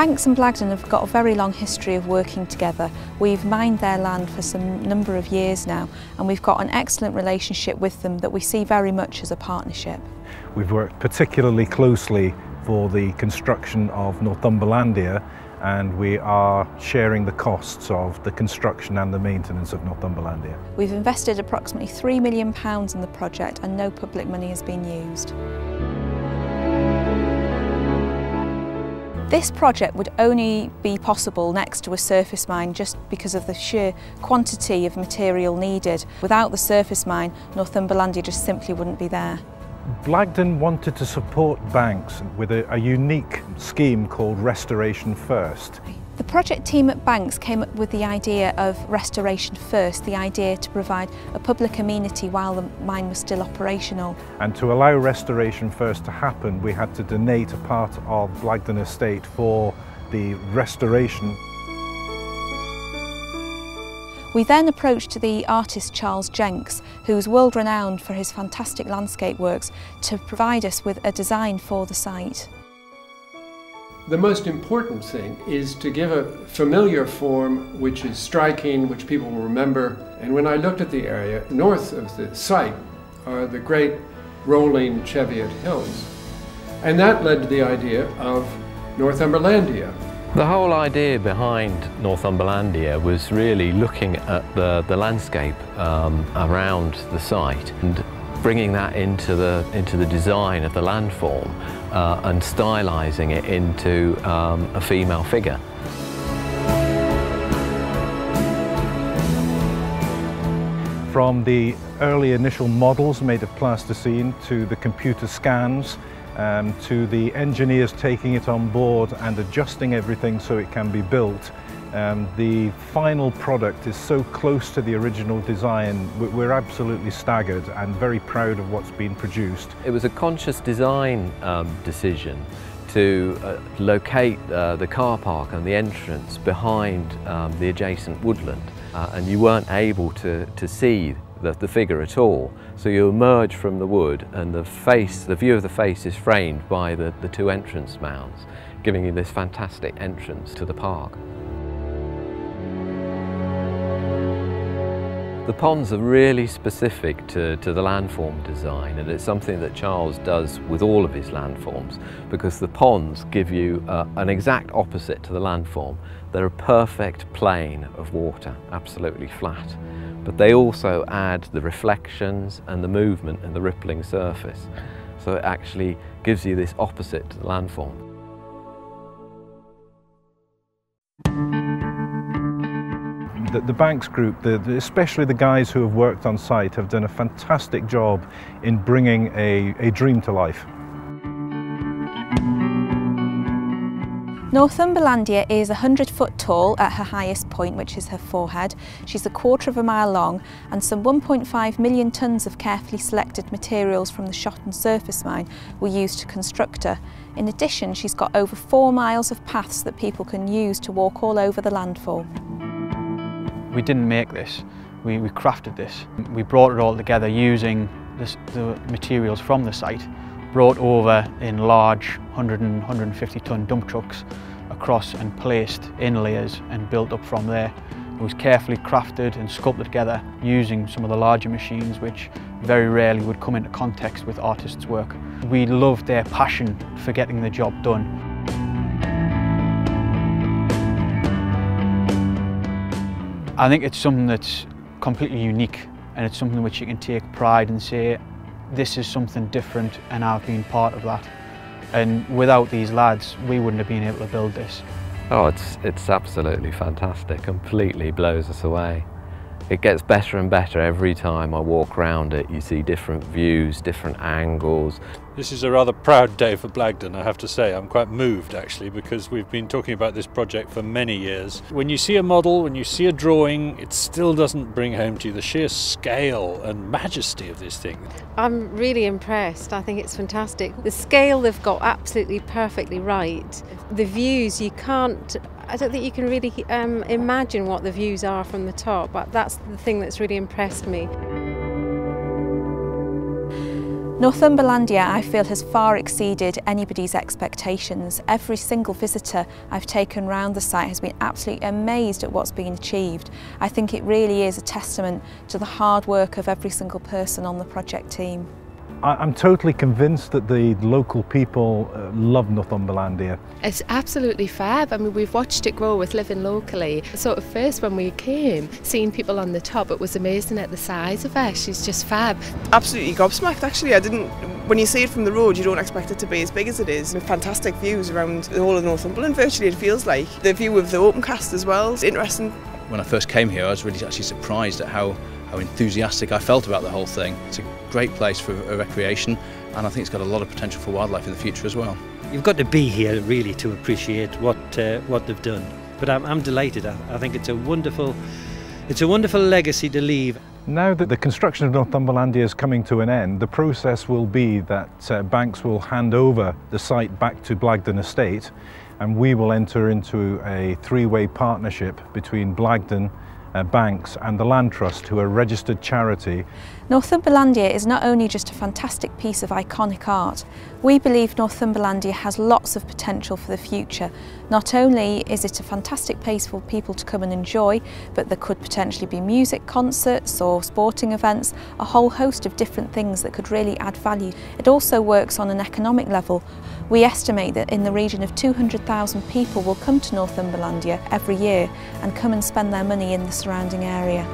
Banks and Blagdon have got a very long history of working together. We've mined their land for some number of years now, and we've got an excellent relationship with them that we see very much as a partnership. We've worked particularly closely for the construction of Northumberlandia, and we are sharing the costs of the construction and the maintenance of Northumberlandia. We've invested approximately £3 million in the project and no public money has been used. This project would only be possible next to a surface mine just because of the sheer quantity of material needed. Without the surface mine, Northumberlandia just simply wouldn't be there. Blagdon wanted to support Banks with a unique scheme called Restoration First. The project team at Banks came up with the idea of Restoration First, the idea to provide a public amenity while the mine was still operational. And to allow Restoration First to happen, we had to donate a part of Blagdon Estate for the restoration. We then approached the artist Charles Jenks, who's world renowned for his fantastic landscape works, to provide us with a design for the site. The most important thing is to give a familiar form which is striking, which people will remember. And when I looked at the area, north of the site are the great rolling Cheviot Hills. And that led to the idea of Northumberlandia. The whole idea behind Northumberlandia was really looking at the landscape around the site and bringing that into the design of the landform and stylising it into a female figure. From the early initial models made of plasticine to the computer scans, to the engineers taking it on board and adjusting everything so it can be built. The final product is so close to the original design, we're absolutely staggered and very proud of what's been produced. It was a conscious design decision to locate the car park and the entrance behind the adjacent woodland, and you weren't able to see the figure at all. So you emerge from the wood and the view of the face is framed by the two entrance mounds, giving you this fantastic entrance to the park. The ponds are really specific to the landform design, and it's something that Charles does with all of his landforms, because the ponds give you an exact opposite to the landform. They're a perfect plane of water, absolutely flat. But they also add the reflections and the movement and the rippling surface. So it actually gives you this opposite to the landform. The Banks group, especially the guys who have worked on site, have done a fantastic job in bringing a dream to life. Northumberlandia is 100 foot tall at her highest point, which is her forehead. She's a quarter of a mile long, and some 1.5 million tonnes of carefully selected materials from the Shotton surface mine were used to construct her. In addition, she's got over 4 miles of paths that people can use to walk all over the landform. We didn't make this, we crafted this. We brought it all together using the materials from the site, brought over in large 100 and 150 tonne dump trucks across and placed in layers and built up from there. It was carefully crafted and sculpted together using some of the larger machines which very rarely would come into context with artists' work. We loved their passion for getting the job done. I think it's something that's completely unique, and it's something which you can take pride and say, this is something different and I've been part of that. And without these lads, we wouldn't have been able to build this. Oh, it's absolutely fantastic, completely blows us away. It gets better and better every time I walk around it. You see different views, different angles. This is a rather proud day for Blagdon, I have to say. I'm quite moved actually, because we've been talking about this project for many years. When you see a model, when you see a drawing, it still doesn't bring home to you the sheer scale and majesty of this thing. I'm really impressed. I think it's fantastic. The scale they've got absolutely perfectly right. The views, I don't think you can really imagine what the views are from the top, but that's the thing that's really impressed me. Northumberlandia, I feel, has far exceeded anybody's expectations. Every single visitor I've taken round the site has been absolutely amazed at what's been achieved. I think it really is a testament to the hard work of every single person on the project team. I'm totally convinced that the local people love Northumberlandia. It's absolutely fab. I mean, we've watched it grow with living locally. So at first when we came, seeing people on the top, it was amazing at the size of her. She's just fab. Absolutely gobsmacked actually. When you see it from the road, you don't expect it to be as big as it is. With fantastic views around the whole of Northumberland virtually, it feels like. The view of the open cast as well is interesting. When I first came here, I was really actually surprised at how enthusiastic I felt about the whole thing. It's a great place for recreation, and I think it's got a lot of potential for wildlife in the future as well. You've got to be here really to appreciate what they've done. But I'm delighted. I think it's a wonderful legacy to leave. Now that the construction of Northumberlandia is coming to an end, the process will be that banks will hand over the site back to Blagdon Estate, and we will enter into a three-way partnership between Blagdon, banks and the Land Trust, who are a registered charity. Northumberlandia is not only just a fantastic piece of iconic art, we believe Northumberlandia has lots of potential for the future. Not only is it a fantastic place for people to come and enjoy, but there could potentially be music concerts or sporting events, a whole host of different things that could really add value. It also works on an economic level. We estimate that in the region of 200,000 people will come to Northumberlandia every year and come and spend their money in the surrounding area.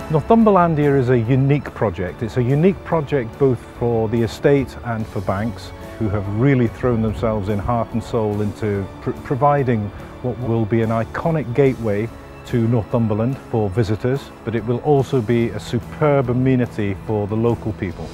Northumberlandia is a unique project. It's a unique project both for the estate and for banks, who have really thrown themselves in heart and soul into providing what will be an iconic gateway to Northumberland for visitors, but it will also be a superb amenity for the local people.